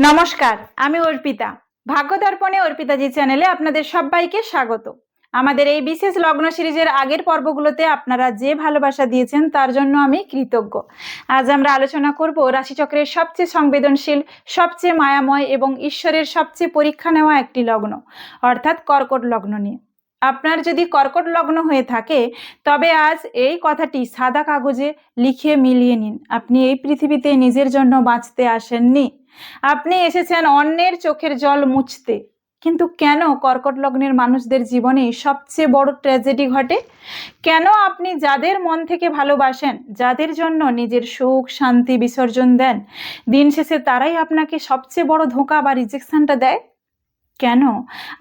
নমস্কার, আমি অর্পিতা। ভাগ্য দর্পণে অর্পিতাজি চ্যানেলে আপনাদের সবাইকে স্বাগত। আমাদের এই বিশেষ লগ্ন সিরিজের আগের পর্বগুলোতে আপনারা যে ভালোবাসা দিয়েছেন তার জন্য আমি কৃতজ্ঞ। আজ আমরা আলোচনা করব রাশিচক্রের সবচেয়ে সংবেদনশীল, সবচেয়ে মায়াময় এবং ঈশ্বরের সবচেয়ে পরীক্ষা নেওয়া একটি লগ্ন, অর্থাৎ কর্কট লগ্ন নিয়ে। আপনার যদি কর্কট লগ্ন হয়ে থাকে তবে আজ এই কথাটি সাদা কাগজে লিখে মিলিয়ে নিন। আপনি এই পৃথিবীতে নিজের জন্য বাঁচতে আসেননি, আপনি এসেছেন অন্যের চোখের জল মুছতে। কিন্তু কেন কর্কট লগ্নের মানুষদের জীবনে সবচেয়ে বড় ট্র্যাজেডি ঘটে? কেন আপনি যাদের মন থেকে ভালোবাসেন, যাদের জন্য নিজের সুখ শান্তি বিসর্জন দেন, দিন শেষে তারাই আপনাকে সবচেয়ে বড় ধোঁকা বা রিজেকশনটা দেয়? কেন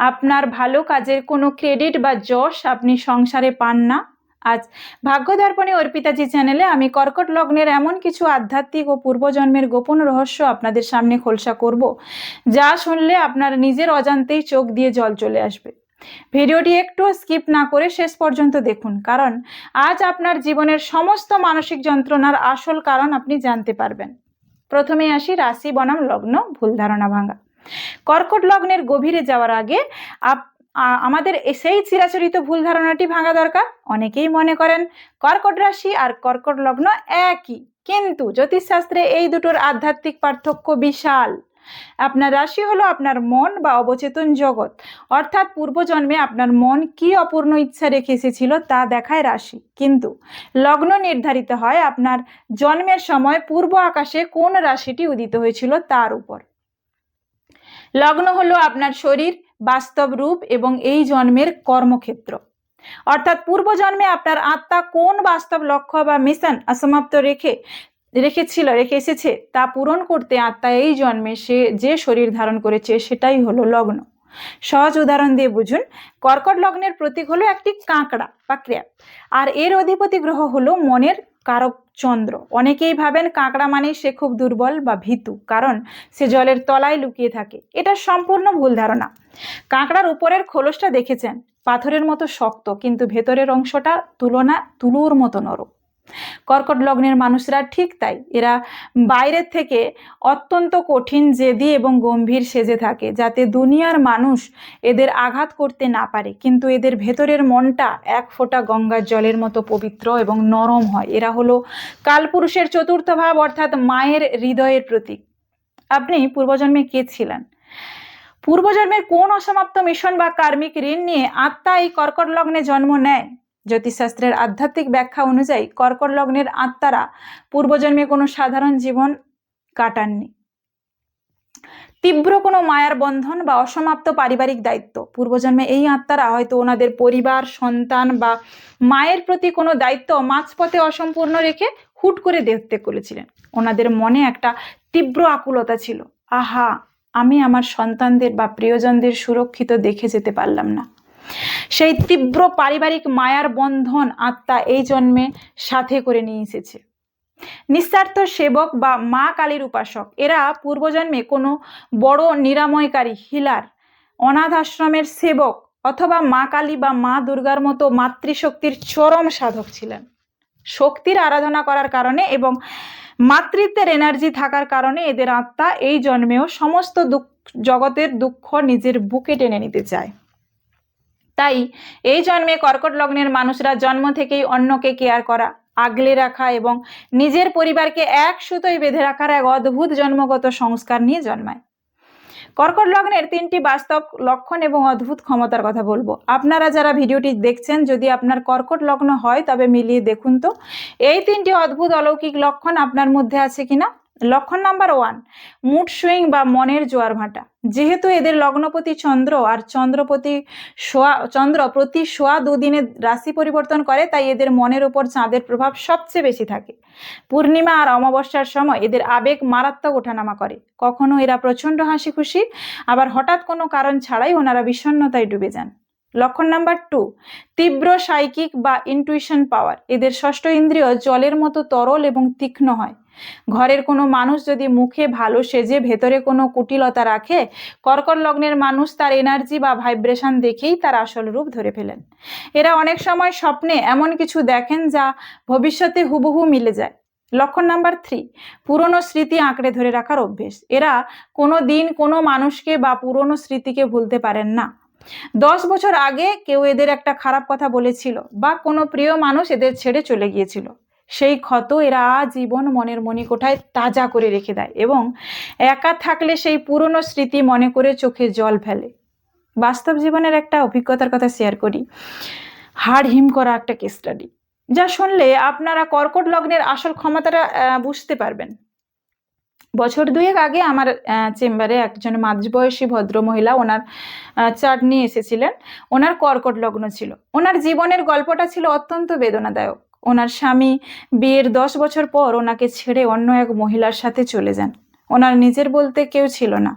আপনার ভালো কাজের কোনো ক্রেডিট বা যশ আপনি সংসারে পান না? আজ ভাগ্য দর্পণে অর্পিতাজি চ্যানেলে আমি কর্কট লগ্নের এমন কিছু আধ্যাত্মিক ও পূর্বজন্মের গোপন রহস্য আপনাদের সামনে খোলসা করব, যা শুনলে আপনার নিজের অজান্তেই চোখ দিয়ে জল চলে আসবে। ভিডিওটি একটু স্কিপ না করে শেষ পর্যন্ত দেখুন, কারণ আজ আপনার জীবনের সমস্ত মানসিক যন্ত্রণার আসল কারণ আপনি জানতে পারবেন। প্রথমে আসি রাশি বনাম লগ্ন ভুল ধারণা ভাঙা। কর্কট লগ্নের গভীরে যাওয়ার আগে আমাদের সেই চিরাচরিত ভুল ধারণাটি ভাঙা দরকার। অনেকেই মনে করেন কর্কট রাশি আর কর্কট লগ্ন একই, কিন্তু জ্যোতিষশাস্ত্রে এই দুটোর আধ্যাত্মিক পার্থক্য বিশাল। আপনার রাশি হলো আপনার মন বা অবচেতন জগৎ, অর্থাৎ পূর্বজন্মে আপনার মন কি অপূর্ণ ইচ্ছা রেখে এসেছিল তা দেখায় রাশি। কিন্তু লগ্ন নির্ধারিত হয় আপনার জন্মের সময় পূর্ব আকাশে কোন রাশিটি উদিত হয়েছিল তার উপর। লগ্ন হলো আপনার শরীর, বাস্তব রূপ এবং এই জন্মের কর্মক্ষেত্র। অর্থাৎ পূর্বজন্মে আপনার আত্মা কোন বাস্তব লক্ষ্য বা মিশন অসমাপ্ত রেখে এসেছে তা পূরণ করতে আত্মা এই জন্মে সে যে শরীর ধারণ করেছে সেটাই হলো লগ্ন। সহজ উদাহরণ দিয়ে বুঝুন, কর্কট লগ্নের প্রতীক হলো একটি কাঁকড়া বা ক্র্যাব, আর এর অধিপতি গ্রহ হলো মনের কারক চন্দ্র। অনেকেই ভাবেন কাঁকড়া মানে সে খুব দুর্বল বা ভীতু, কারণ সে জলের তলায় লুকিয়ে থাকে। এটা সম্পূর্ণ ভুল ধারণা। কাঁকড়ার উপরের খোলসটা দেখেছেন, পাথরের মতো শক্ত, কিন্তু ভেতরের অংশটা তুলোর মতো নরম। কর্কট লগ্নের মানুষরা ঠিক তাই, এরা বাইরের থেকে অত্যন্ত কঠিন, জেদি এবং গম্ভীর সেজে থাকে, যাতে দুনিয়ার মানুষ এদের আঘাত করতে না পারে, কিন্তু এদের ভেতরের মনটা এক ফোঁটা গঙ্গার জলের মতো পবিত্র এবং নরম হয়। এরা হলো কালপুরুষের চতুর্থ ভাব, অর্থাৎ মায়ের হৃদয়ের প্রতীক। আপনি পূর্বজন্মে কে ছিলেন? পূর্বজন্মের কোন অসমাপ্ত মিশন বা কার্মিক ঋণ নিয়ে আত্মা এই কর্কট লগ্নে জন্ম নেয়? জ্যোতিষশাস্ত্রের আধ্যাত্মিক ব্যাখ্যা অনুযায়ী কর্কট লগ্নের আত্মারা পূর্বজন্মে কোনো সাধারণ জীবন কাটাননি। তীব্র কোনো মায়ার বন্ধন বা অসমাপ্ত পারিবারিক দায়িত্ব, পূর্বজন্মে এই আত্মারা হয়তো ওনাদের পরিবার, সন্তান বা মায়ের প্রতি কোনো দায়িত্ব মাঝপথে অসম্পূর্ণ রেখে হুট করে দেহত্যাগ করেছিলেন। ওনাদের মনে একটা তীব্র আকুলতা ছিল, আহা, আমি আমার সন্তানদের বা প্রিয়জনদের সুরক্ষিত দেখে যেতে পারলাম না। সেই তীব্র পারিবারিক মায়ার বন্ধন আত্মা এই জন্মে সাথে করে নিয়ে এসেছে। নিঃস্বার্থ সেবক বা মা কালীর উপাসক, এরা পূর্বজন্মে কোনো বড় নিরাময়কারী, হিলার, অনাথ আশ্রমের সেবক অথবা মা কালী বা মা দুর্গার মতো মাতৃশক্তির চরম সাধক ছিলেন। শক্তির আরাধনা করার কারণে এবং মাতৃত্বের এনার্জি থাকার কারণে এদের আত্মা এই জন্মেও সমস্ত জগতের দুঃখ নিজের বুকে টেনে নিতে চায়। তাই এই জন্মে কর্কট লগ্নের মানুষরা জন্ম থেকেই অন্যকে কেয়ার করা, আগলে রাখা এবং নিজের পরিবারকে এক সুতোয় বেঁধে রাখার এক অদ্ভুত জন্মগত সংস্কার নিয়ে জন্মায়। কর্কট লগ্নের 3টি বাস্তব লক্ষণ এবং অদ্ভুত ক্ষমতার কথা বলবো। আপনারা যারা ভিডিওটি দেখছেন, যদি আপনার কর্কট লগ্ন হয় তবে মিলিয়ে দেখুন তো এই 3টি অদ্ভুত অলৌকিক লক্ষণ আপনার মধ্যে আছে কিনা। লক্ষণ নাম্বার 1, মুড সুইং বা মনের জোয়ার ভাটা। যেহেতু এদের লগ্নপতি চন্দ্র আর চন্দ্র প্রতি সোয়া 2 দিনে রাশি পরিবর্তন করে, তাই এদের মনের উপর চাঁদের প্রভাব সবচেয়ে বেশি থাকে। পূর্ণিমা আর অমাবস্যার সময় এদের আবেগ মারাত্মক ওঠানামা করে। কখনো এরা প্রচন্ড হাসি খুশি, আবার হঠাৎ কোনো কারণ ছাড়াই ওনারা বিষণ্ণতায় ডুবে যান। লক্ষণ নাম্বার 2, তীব্র সাইকিক বা ইনটুইশন পাওয়ার। এদের ষষ্ঠ ইন্দ্রিয় জলের মতো তরল এবং তীক্ষ্ণ হয়। ঘরের কোনো মানুষ যদি মুখে ভালো সেজে ভেতরে কোনো কুটিলতা রাখে, কর্কট লগ্নের মানুষ তার এনার্জি বা ভাইব্রেশন দেখেই তার আসল রূপ ধরে ফেলেন। এরা অনেক সময় স্বপ্নে এমন কিছু দেখেন যা ভবিষ্যতে হুবহু মিলে যায়। লক্ষণ নাম্বার 3, পুরনো স্মৃতি আঁকড়ে ধরে রাখার অভ্যেস। এরা কোনো দিন কোনো মানুষকে বা পুরনো স্মৃতিকে ভুলতে পারেন না। 10 বছর আগে কেউ এদের একটা খারাপ কথা বলেছিল বা কোনো প্রিয় মানুষ এদের ছেড়ে চলে গিয়েছিল, সেই ক্ষত এরা আজীবন মনের মণিকোঠায় তাজা করে রেখে দেয় এবং একা থাকলে সেই পুরনো স্মৃতি মনে করে চোখে জল ফেলে। বাস্তব জীবনের একটা অভিজ্ঞতার কথা শেয়ার করি, হাড় হিম করা একটা কেস স্টাডি, যা শুনলে আপনারা কর্কট লগ্নের আসল ক্ষমতাটা বুঝতে পারবেন। বছর 2 আগে আমার চেম্বারে একজন মাঝবয়সী ভদ্র মহিলা ওনার চার্ট নিয়ে এসেছিলেন। ওনার কর্কট লগ্ন ছিল। ওনার জীবনের গল্পটা ছিল অত্যন্ত বেদনাদায়ক। ওনার স্বামী বিয়ের 10 বছর পর ওনাকে ছেড়ে অন্য এক মহিলার সাথে চলে যান। ওনার নিজের বলতে কেউ ছিল না,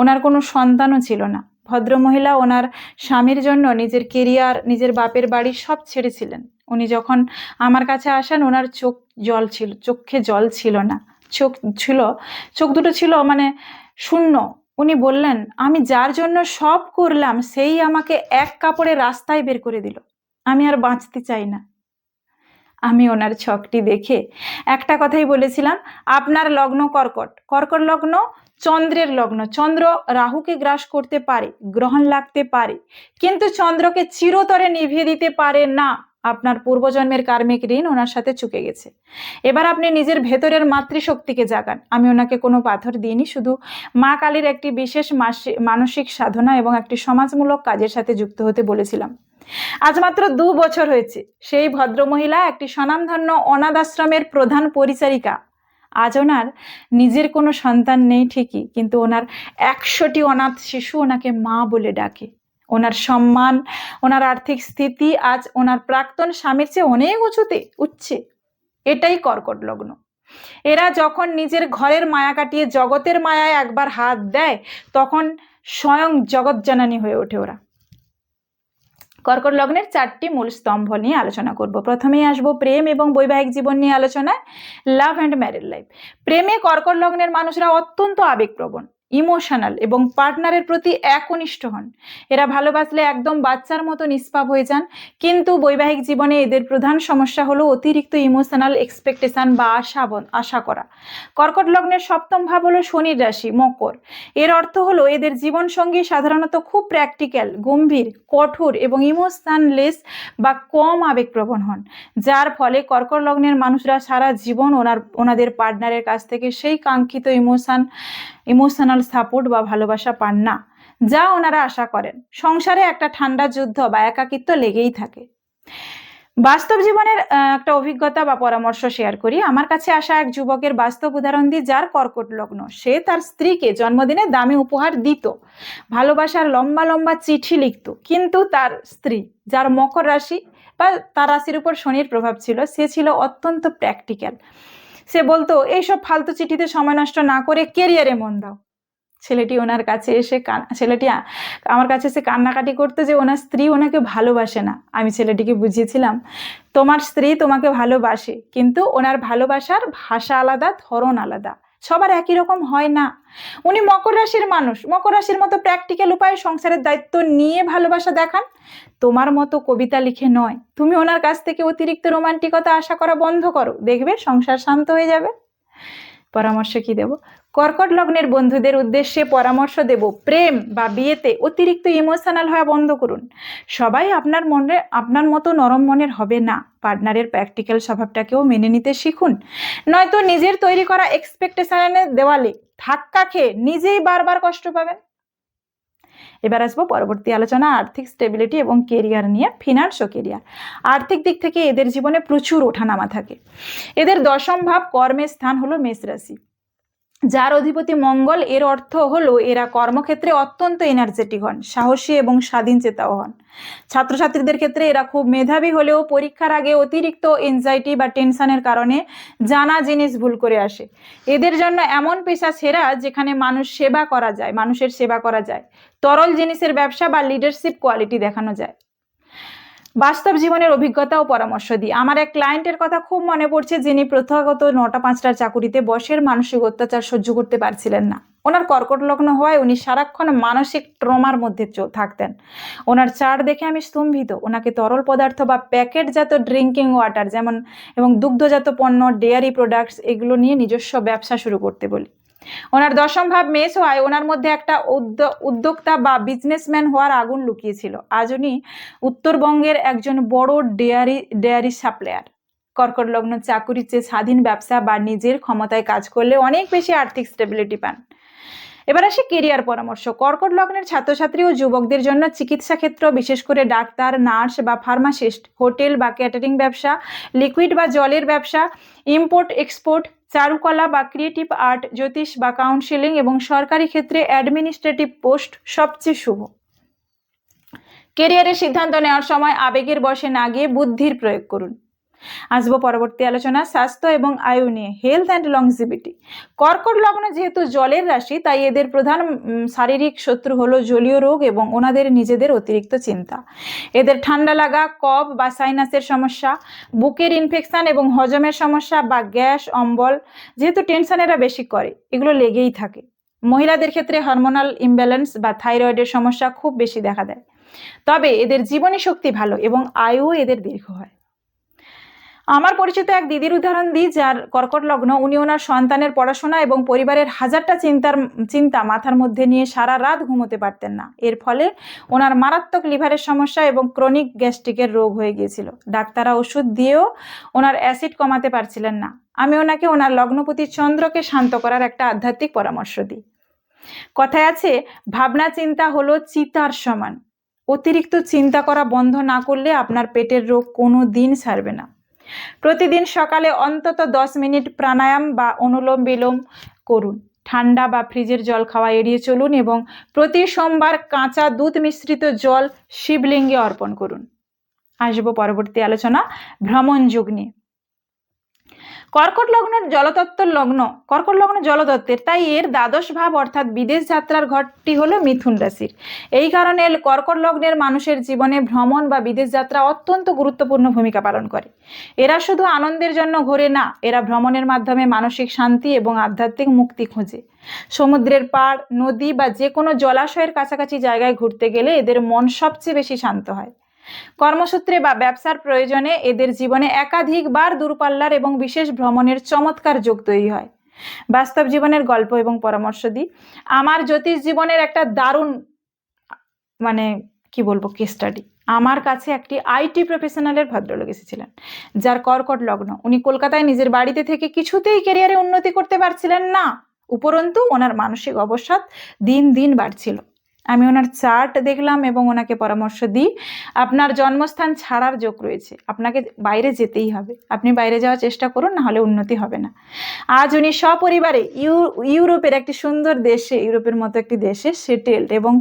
ওনার কোনো সন্তানও ছিল না। ভদ্রমহিলা ওনার স্বামীর জন্য নিজের কেরিয়ার, নিজের বাপের বাড়ি সব ছেড়েছিলেন। উনি যখন আমার কাছে আসেন ওনার চোখে জল ছিল না, চোখ দুটো ছিল মানে শূন্য। উনি বললেন, আমি যার জন্য সব করলাম সেই আমাকে এক কাপড়ে রাস্তায় বের করে দিল, আমি আর বাঁচতে চাই না। আমি ওনার ছকটি দেখে একটা কথাই বলেছিলাম, আপনার লগ্ন কর্কট, কর্কট লগ্ন চন্দ্রের লগ্ন। চন্দ্র রাহুকে গ্রাস করতে পারে, গ্রহণ লাগতে পারে, কিন্তু চন্দ্রকে চিরতরে নিভিয়ে দিতে পারে না। আপনার পূর্বজন্মের কার্মিক ঋণ ওনার সাথে চুকে গেছে। এবার আপনি নিজের ভেতরের মাতৃশক্তিকে জাগান। আমি ওনাকে কোনো পাথর দিইনি, শুধু মা কালীর একটি বিশেষ মানসিক সাধনা এবং একটি সমাজমূলক কাজের সাথে যুক্ত হতে বলেছিলাম। আজ মাত্র 2 বছর হয়েছে। সেই ভদ্রমহিলা একটি স্বনামধন্য অনাথ আশ্রমের প্রধান পরিচারিকা। আজ ওনার নিজের কোনো সন্তান নেই ঠিকই, কিন্তু ওনার 100টি অনাথ শিশু ওনাকে মা বলে ডাকে। ওনার সম্মান, ওনার আর্থিক স্থিতি আজ ওনার প্রাক্তন স্বামীর চেয়ে অনেক উঠছে। এটাই কর্কট লগ্ন। এরা যখন নিজের ঘরের মায়া কাটিয়ে জগতের মায়ায় একবার হাত দেয়, তখন স্বয়ং জগৎ জননী হয়ে ওঠে ওরা। কর্কট লগ্নের 4টি মূল স্তম্ভ নিয়ে আলোচনা করব। প্রথমেই আসবো প্রেম এবং বৈবাহিক জীবন নিয়ে আলোচনায়। Love and married life. প্রেমে কর্কট লগ্নের মানুষরা অত্যন্ত আবেগপ্রবণ, ইমোশনাল এবং পার্টনারের প্রতি একনিষ্ঠ হন। এরা ভালোবাসলে একদম বাচ্চার মতো নিষ্পাপ হয়ে যান, কিন্তু বৈবাহিক জীবনে এদের প্রধান সমস্যা হলো অতিরিক্ত ইমোশনাল এক্সপেকটেশন বা আশা করা। কর্কট লগ্নের 7ম ভাব হলো শনির রাশি মকর। এর অর্থ হলো এদের জীবন সঙ্গী সাধারণত খুব প্র্যাকটিক্যাল, গম্ভীর, কঠোর এবং ইমোশনলেস বা কম আবেগপ্রবণ হন, যার ফলে কর্কট লগ্নের মানুষরা সারা জীবন ওনাদের পার্টনারের কাছ থেকে সেই কাঙ্ক্ষিত ইমোশনাল সাপোর্ট বা ভালোবাসা পান না, যা ওনারা আশা করেন। সংসারে একটা ঠান্ডা যুদ্ধ বা একাকিত্ব লেগেই থাকে। বাস্তব জীবনের একটা অভিজ্ঞতা বা পরামর্শ শেয়ার করি। আমার কাছে আসা এক যুবকের বাস্তব উদাহরণ দিই, যার কর্কট লগ্ন। সে তার স্ত্রীকে জন্মদিনে দামি উপহার দিত, ভালোবাসার লম্বা লম্বা চিঠি লিখত, কিন্তু তার স্ত্রী, যার মকর রাশি বা তার রাশির উপর শনির প্রভাব ছিল, সে ছিল অত্যন্ত প্র্যাকটিক্যাল। সে বলতো, এইসব ফালতু চিঠিতে সময় নষ্ট না করে কেরিয়ারে মন দাও। ছেলেটি আমার কাছে এসে কান্নাকাটি করতো যে ওনার স্ত্রী ওনাকে ভালোবাসে না। আমি ছেলেটিকে বুঝিয়েছিলাম, তোমার স্ত্রী তোমাকে ভালোবাসে, কিন্তু ওনার ভালোবাসার ভাষা আলাদা, ধরন আলাদা, সবার একই রকম হয় না। উনি মকর রাশির মানুষ, মকর রাশির মতো প্র্যাকটিক্যাল উপায়ে সংসারের দায়িত্ব নিয়ে ভালোবাসা দেখান, তোমার মতো কবিতা লিখে নয়। তুমি ওনার কাছ থেকে অতিরিক্ত রোমান্টিকতা আশা করা বন্ধ করো, দেখবে সংসার শান্ত হয়ে যাবে। পরামর্শ কি দেব? কর্কট লগ্নের বন্ধুদের উদ্দেশ্যে পরামর্শ দেব, প্রেম বা বিয়েতে অতিরিক্ত ইমোশনাল হওয়া বন্ধ করুন। সবাই আপনার মতো নরম মনের হবে না। পার্টনারের প্র্যাকটিক্যাল স্বভাবটাকেও মেনে নিতে শিখুন, নয়তো নিজের তৈরি করা এক্সপেকটেশনের দেওয়ালে ধাক্কা খেয়ে নিজেই বারবার কষ্ট পাবেন। এবার আসবো পরবর্তী আলোচনা, আর্থিক স্টেবিলিটি এবং কেরিয়ার নিয়ে। ফিনান্স ও কেরিয়ার। আর্থিক দিক থেকে এদের জীবনে প্রচুর ওঠানামা থাকে। এদের 10ম ভাব কর্মের স্থান হলো মেষ রাশি, যার অধিপতি মঙ্গল। এর অর্থ হলো এরা কর্মক্ষেত্রে অত্যন্ত এনার্জেটিক হন, সাহসী এবং স্বাধীন চেতাও হন। ছাত্রছাত্রীদের ক্ষেত্রে এরা খুব মেধাবী হলেও পরীক্ষার আগে অতিরিক্ত এনজাইটি বা টেনশনের কারণে জানা জিনিস ভুল করে আসে। এদের জন্য এমন পেশা সেরা যেখানে মানুষের সেবা করা যায়, তরল জিনিসের ব্যবসা বা লিডারশিপ কোয়ালিটি দেখানো যায়। বাস্তব জীবনের অভিজ্ঞতা ও পরামর্শ দিই। আমার এক ক্লায়েন্টের কথা খুব মনে পড়ছে, যিনি প্রথাগত 9টা 5টার চাকুরিতে বসের মানসিক অত্যাচার সহ্য করতে পারছিলেন না। ওনার কর্কট লগ্ন হওয়ায় উনি সারাক্ষণ মানসিক ট্রমার মধ্যে থাকতেন। ওনার চার্ট দেখে আমি স্তম্ভিত। ওনাকে তরল পদার্থ বা প্যাকেটজাত ড্রিঙ্কিং ওয়াটার যেমন এবং দুগ্ধজাত পণ্য, ডেয়ারি প্রোডাক্টস এগুলো নিয়ে নিজস্ব ব্যবসা শুরু করতে বলি। ওনার দশম ভাব মেষ হওয়ায় ওনার মধ্যে একটা উদ্যোক্তা বা বিজনেসম্যান হওয়ার আগুন লুকিয়েছিল। আজ উনি উত্তরবঙ্গের একজন বড় ডেয়ারি সাপ্লায়ার। কর্কট লগ্ন চাকুরির চেয়ে স্বাধীন ব্যবসা বা নিজের ক্ষমতায় কাজ করলে অনেক বেশি আর্থিক স্টেবিলিটি পান। এবার আসি কেরিয়ার পরামর্শ। কর্কট লগ্নের ছাত্রছাত্রী ও যুবকদের জন্য চিকিৎসা ক্ষেত্র, বিশেষ করে ডাক্তার, নার্স বা ফার্মাসিস্ট, হোটেল বা ক্যাটারিং ব্যবসা, লিকুইড বা জলের ব্যবসা, ইম্পোর্ট এক্সপোর্ট, চারুকলা বা ক্রিয়েটিভ আর্ট, জ্যোতিষ বা কাউন্সিলিং এবং সরকারি ক্ষেত্রে অ্যাডমিনিস্ট্রেটিভ পোস্ট সবচেয়ে শুভ। কেরিয়ারের সিদ্ধান্ত নেওয়ার সময় আবেগের বশে না গিয়ে বুদ্ধির প্রয়োগ করুন। আসবো পরবর্তী আলোচনা স্বাস্থ্য এবং আয়ু নিয়ে, হেলথ অ্যান্ড লংজিভিটি। কর্কট লগ্ন যেহেতু জলের রাশি, তাই এদের প্রধান শারীরিক শত্রু হলো জলীয় রোগ এবং ওনাদের নিজেদের অতিরিক্ত চিন্তা। এদের ঠান্ডা লাগা, কফ বা সাইনাসের সমস্যা, বুকের ইনফেকশন এবং হজমের সমস্যা বা গ্যাস, অম্বল, যেহেতু টেনশন এরা বেশি করে, এগুলো লেগেই থাকে। মহিলাদের ক্ষেত্রে হরমোনাল ইমব্যালেন্স বা থাইরয়েডের সমস্যা খুব বেশি দেখা দেয়। তবে এদের জীবনী শক্তি ভালো এবং আয়ু এদের দীর্ঘ হয়। আমার পরিচিত এক দিদির উদাহরণ দিই, যার কর্কট লগ্ন। উনি ওনার সন্তানের পড়াশোনা এবং পরিবারের হাজারটা চিন্তা মাথার মধ্যে নিয়ে সারা রাত ঘুমোতে পারতেন না। এর ফলে ওনার মারাত্মক লিভারের সমস্যা এবং ক্রনিক গ্যাস্ট্রিকের রোগ হয়ে গিয়েছিল। ডাক্তাররা ওষুধ দিয়েও ওনার অ্যাসিড কমাতে পারছিলেন না। আমি ওনাকে ওনার লগ্নপতি চন্দ্রকে শান্ত করার একটা আধ্যাত্মিক পরামর্শ দিই। কথায় আছে, ভাবনা চিন্তা হলো চিতার সমান। অতিরিক্ত চিন্তা করা বন্ধ না করলে আপনার পেটের রোগ কোনো দিন সারবে না। প্রতিদিন সকালে অন্তত 10 মিনিট প্রাণায়াম বা অনুলোম বিলোম করুন। ঠান্ডা বা ফ্রিজের জল খাওয়া এড়িয়ে চলুন এবং প্রতি সোমবার কাঁচা দুধ মিশ্রিত জল শিবলিঙ্গে অর্পণ করুন। আসবো পরবর্তী আলোচনা ভ্রমণ যোগ নিয়ে। কর্কট লগ্ন জলতত্ত্বের, তাই এর দ্বাদশ ভাব অর্থাৎ বিদেশ যাত্রার ঘরটি হলো মিথুন রাশির। এই কারণে কর্কট লগ্নের মানুষের জীবনে ভ্রমণ বা বিদেশ যাত্রা অত্যন্ত গুরুত্বপূর্ণ ভূমিকা পালন করে। এরা শুধু আনন্দের জন্য ঘোরে না, এরা ভ্রমণের মাধ্যমে মানসিক শান্তি এবং আধ্যাত্মিক মুক্তি খোঁজে। সমুদ্রের পাড়, নদী বা যে কোনো জলাশয়ের কাছাকাছি জায়গায় ঘুরতে গেলে এদের মন সবচেয়ে বেশি শান্ত হয়। কর্মসূত্রে বা ব্যবসার প্রয়োজনে এদের জীবনে একাধিকবার দূরপাল্লার এবং বিশেষ ভ্রমণের চমৎকার যোগ তৈরি হয়। বাস্তব জীবনের গল্প এবং পরামর্শ দিই। আমার জ্যোতিষ জীবনের একটা দারুণ কেস স্টাডি। আমার কাছে একটি আইটি প্রফেশনালের ভদ্রলোক এসেছিলেন, যার কর্কট লগ্ন। উনি কলকাতায় নিজের বাড়িতে থেকে কিছুতেই ক্যারিয়ারে উন্নতি করতে পারছিলেন না, উপরন্তু ওনার মানসিক অবসাদ দিন দিন বাড়ছিল। আমি ওনার চার্ট দেখলাম এবং ওনাকে পরামর্শ দিই, আপনার জন্মস্থান ছাড়ার যোগ রয়েছে, আপনাকে বাইরে যেতেই হবে। আপনি বাইরে যাওয়ার চেষ্টা করুন, না হলে উন্নতি হবে না। আজ উনি সপরিবারে ইউরোপের একটি সুন্দর দেশে, ইউরোপের মতো একটি দেশে সেটেলড এবং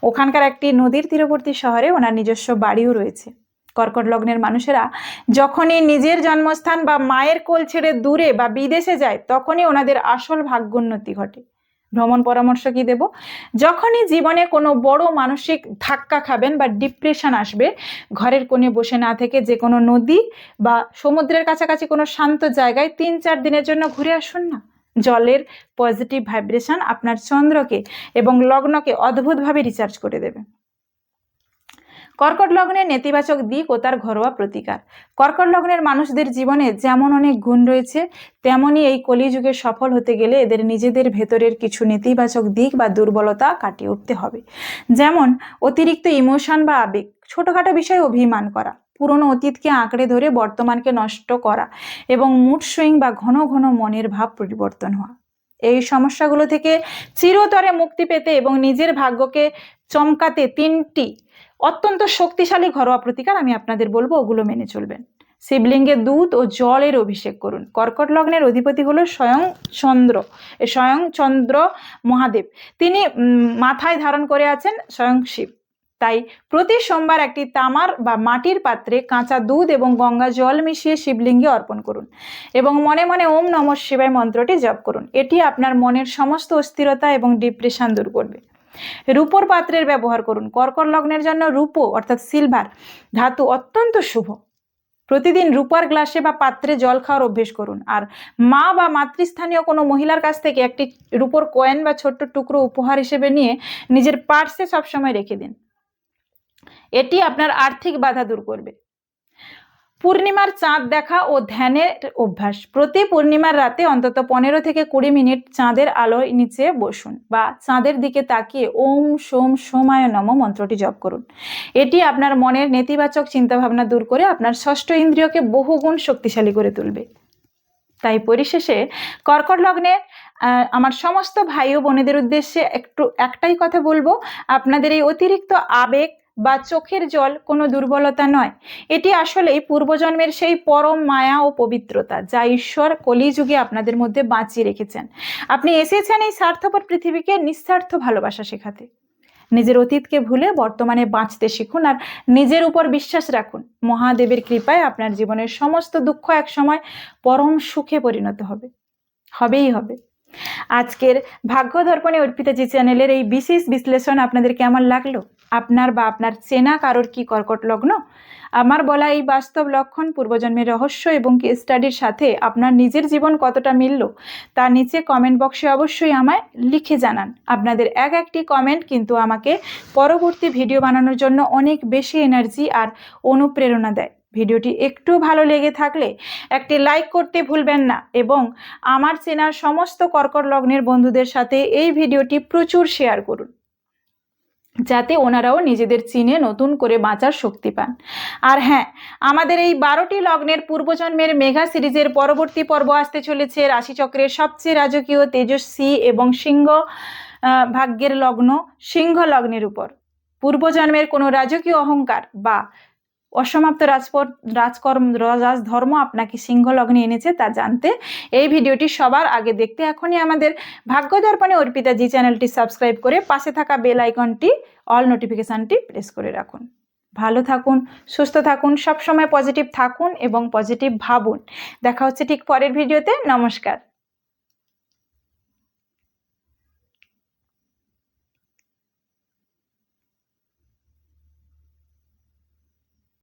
ওখানকার একটি নদীর তীরবর্তী শহরে ওনার নিজস্ব বাড়িও রয়েছে। কর্কট লগ্নের মানুষেরা যখনই নিজের জন্মস্থান বা মায়ের কোল ছেড়ে দূরে বা বিদেশে যায়, তখনই ওনাদের আসল ভাগ্যোন্নতি ঘটে। ভ্রমণ পরামর্শ কি দেব? যখনই জীবনে কোনো বড় মানসিক ধাক্কা খাবেন বা ডিপ্রেশন আসবে, ঘরের কোণে বসে না থেকে যে কোনো নদী বা সমুদ্রের কাছাকাছি কোনো শান্ত জায়গায় 3-4 দিনের জন্য ঘুরে আসুন না। জলের পজিটিভ ভাইব্রেশন আপনার চন্দ্রকে এবং লগ্নকে অদ্ভুতভাবে রিচার্জ করে দেবে। কর্কট লগ্নের নেতিবাচক দিক ও তার ঘরোয়া প্রতিকার। কর্কট লগ্নের মানুষদের জীবনে যেমন অনেক গুণ রয়েছে, তেমনি এই কলিযুগে সফল হতে গেলে এদের নিজেদের ভেতরের কিছু নেতিবাচক দিক বা দুর্বলতা কাটিয়ে উঠতে হবে। যেমন অতিরিক্ত ইমোশন বা আবেগ, ছোটখাটো বিষয়ে অভিমান করা, পুরনো অতীতকে আঁকড়ে ধরে বর্তমানকে নষ্ট করা এবং মুড সুইং বা ঘন ঘন মনের ভাব পরিবর্তন হওয়া। এই সমস্যাগুলো থেকে চিরতরে মুক্তি পেতে এবং নিজের ভাগ্যকে চমকাতে 3টি অত্যন্ত শক্তিশালী ঘরোয়া প্রতিকার আমি আপনাদের বলবো, ওগুলো মেনে চলবেন। শিবলিঙ্গে দুধ ও জলের অভিষেক করুন। কর্কট লগ্নের অধিপতি হলো স্বয়ং চন্দ্র মহাদেব। তিনি মাথায় ধারণ করে আছেন স্বয়ং শিব। তাই প্রতি সোমবার একটি তামার বা মাটির পাত্রে কাঁচা দুধ এবং গঙ্গা জল মিশিয়ে শিবলিঙ্গে অর্পণ করুন এবং মনে মনে ওম নমঃ শিবায় মন্ত্রটি জপ করুন। এটি আপনার মনের সমস্ত অস্থিরতা এবং ডিপ্রেশন দূর করবে। রূপোর পাত্রের ব্যবহার করুন। কর্কট লগ্নের জন্য রূপো অর্থাৎ সিলভার ধাতু অত্যন্ত শুভ। প্রতিদিন রূপার গ্লাসে বা পাত্রে জল খাওয়ার অভ্যেস করুন। আর মা বা মাতৃস্থানীয় কোনো মহিলার কাছ থেকে একটি রূপোর কয়েন বা ছোট্ট টুকরো উপহার হিসেবে নিয়ে নিজের পার্সে সবসময় রেখে দিন। এটি আপনার আর্থিক বাধা দূর করবে। পূর্ণিমার চাঁদ দেখা ও ধ্যানের অভ্যাস। প্রতি পূর্ণিমার রাতে অন্তত 15 থেকে 20 মিনিট চাঁদের আলোয় নিচে বসুন বা চাঁদের দিকে তাকিয়ে ওম সোম সোমায় নম মন্ত্রটি জপ করুন। এটি আপনার মনের নেতিবাচক চিন্তাভাবনা দূর করে আপনার ষষ্ঠ ইন্দ্রিয়কে বহুগুণ শক্তিশালী করে তুলবে। তাই পরিশেষে কর্কট লগ্নে আমার সমস্ত ভাই ও বোনেদের উদ্দেশ্যে একটাই কথা বলবো, আপনাদের এই অতিরিক্ত আবেগ বা চোখের জল কোনো দুর্বলতা নয়, এটি আসলেই পূর্বজন্মের সেই পরম মায়া ও পবিত্রতা যা ঈশ্বর কলিযুগে আপনাদের মধ্যে বাঁচিয়ে রেখেছেন। আপনি এসেছেন এই স্বার্থপর পৃথিবীকে নিঃস্বার্থ ভালোবাসা শেখাতে। নিজের অতীতকে ভুলে বর্তমানে বাঁচতে শিখুন আর নিজের উপর বিশ্বাস রাখুন। মহাদেবের কৃপায় আপনার জীবনের সমস্ত দুঃখ একসময় পরম সুখে পরিণত হবেই হবে। আজকের ভাগ্য দর্পণে অর্পিতাজি চ্যানেলের এই বিশেষ বিশ্লেষণ আপনাদের কেমন লাগলো? আপনার বা আপনার চেনা কারোর কি কর্কট লগ্ন? আমার বলা এই বাস্তব লক্ষণ, পূর্বজন্মের রহস্য এবং কেস স্টাডির সাথে আপনার নিজের জীবন কতটা মিলল তা নিচে কমেন্ট বক্সে অবশ্যই আমায় লিখে জানান। আপনাদের একটি কমেন্ট কিন্তু আমাকে পরবর্তী ভিডিও বানানোর জন্য অনেক বেশি এনার্জি আর অনুপ্রেরণা দেয়। ভিডিওটি একটু ভালো লেগে থাকলে একটি লাইক করতে ভুলবেন না এবং আমার চেনার সমস্ত কর্কট লগ্নের বন্ধুদের সাথে এই ভিডিওটি প্রচুর শেয়ার করুন, যাতে ওনারাও নিজেদের চিনে নতুন করে বাঁচার শক্তি পান। আর হ্যাঁ, আমাদের এই 12টি লগ্নের পূর্বজন্মের মেগা সিরিজের পরবর্তী পর্ব আসতে চলেছে রাশিচক্রের সবচেয়ে রাজকীয়, তেজস্বী এবং সিংহ ভাগ্যের লগ্ন সিংহ লগ্নের উপর। পূর্বজন্মের কোনো রাজকীয় অহংকার বা অসমাপ্ত রাজধর্ম আপনাকে সিংহ লগ্নে এনেছে তা জানতে এই ভিডিওটি সবার আগে দেখতে এখনই আমাদের ভাগ্য দর্পণে অর্পিতাজি চ্যানেলটি সাবস্ক্রাইব করে পাশে থাকা বেল আইকনটি অল নোটিফিকেশনটি প্রেস করে রাখুন। ভালো থাকুন, সুস্থ থাকুন, সবসময় পজিটিভ থাকুন এবং পজিটিভ ভাবুন। দেখা হচ্ছে ঠিক পরের ভিডিওতে। নমস্কার।